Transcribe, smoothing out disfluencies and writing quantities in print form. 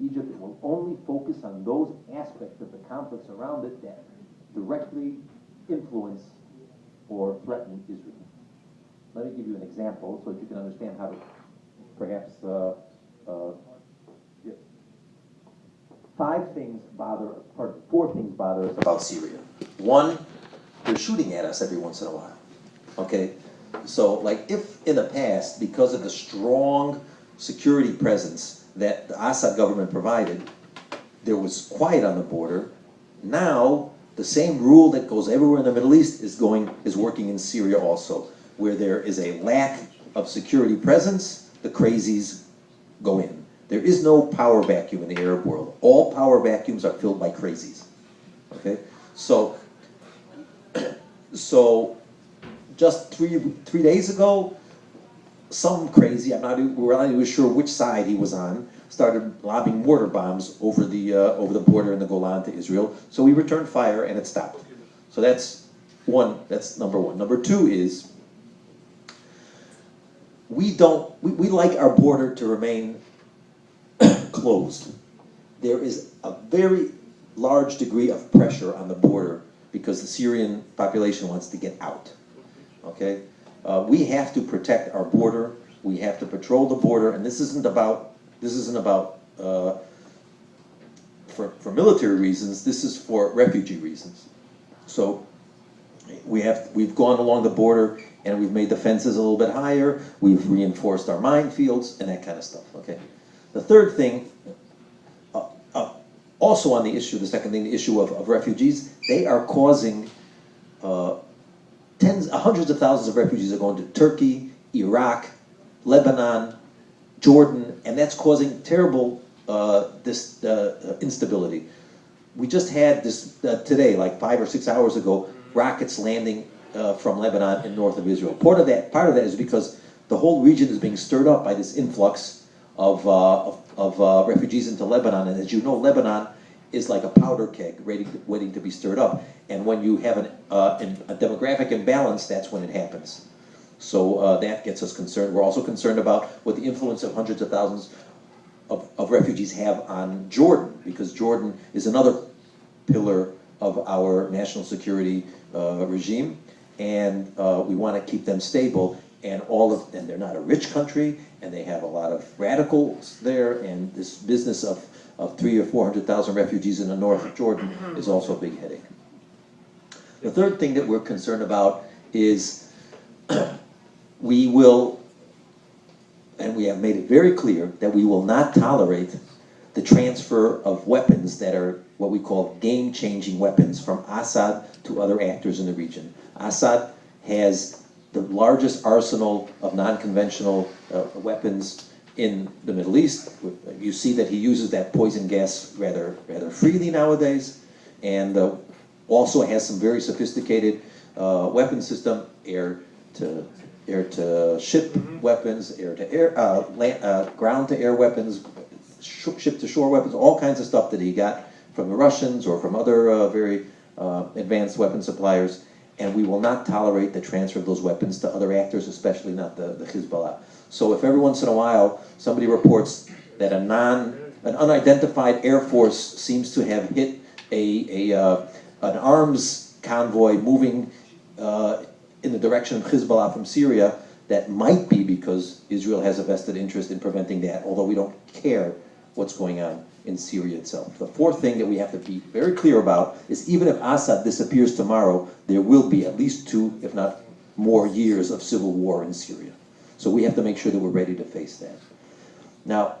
Egypt. It will only focus on those aspects of the conflicts around it that directly influence or threaten Israel. Let me give you an example so that you can understand how to perhaps yeah. Four things bother us about Syria. One, they're shooting at us every once in a while. Okay? So, like, if in the past, because of the strong security presence that the Assad government provided, there was quiet on the border, now the same rule that goes everywhere in the Middle East is working in Syria also. Where there is a lack of security presence, the crazies go in. There is no power vacuum in the Arab world. All power vacuums are filled by crazies. Okay? So just three days ago, some crazy, we're not even sure which side he was on, started lobbing mortar bombs over the border in the Golan to Israel. So we returned fire and it stopped. So that's number one. Number two is we like our border to remain closed. There is a very large degree of pressure on the border because the Syrian population wants to get out. Okay, we have to protect our border. We have to patrol the border, and this isn't about for military reasons. This is for refugee reasons. So we've gone along the border and we've made the fences a little bit higher. We've reinforced our minefields and that kind of stuff. Okay. The third thing, also on the issue of refugees, they are causing hundreds of thousands of refugees are going to Turkey, Iraq, Lebanon, Jordan, and that's causing terrible instability. We just had this today, like 5 or 6 hours ago, rockets landing from Lebanon in north of Israel. Part of that is because the whole region is being stirred up by this influx of refugees into Lebanon, and as you know, Lebanon is like a powder keg waiting to be stirred up. And when you have a demographic imbalance, that's when it happens. So that gets us concerned. We're also concerned about what the influence of hundreds of thousands of refugees have on Jordan, because Jordan is another pillar of our national security regime, and we want to keep them stable. And they're not a rich country, and they have a lot of radicals there, and this business of 300,000 or 400,000 refugees in the north of Jordan is also a big headache. The third thing that we're concerned about is we have made it very clear that we will not tolerate the transfer of weapons that are what we call game-changing weapons from Assad to other actors in the region. Assad has the largest arsenal of non-conventional weapons in the Middle East. You see that he uses that poison gas rather freely nowadays, and also has some very sophisticated weapon system, air-to-ship weapons, air-to-air, ground-to-air weapons, ship-to-shore weapons, all kinds of stuff that he got from the Russians or from other very advanced weapon suppliers. And we will not tolerate the transfer of those weapons to other actors, especially not the Hezbollah. So if every once in a while somebody reports that an unidentified air force seems to have hit an arms convoy moving in the direction of Hezbollah from Syria, that might be because Israel has a vested interest in preventing that, although we don't care what's going on in Syria itself. The fourth thing that we have to be very clear about is even if Assad disappears tomorrow, there will be at least 2, if not more, years of civil war in Syria. So we have to make sure that we're ready to face that. Now,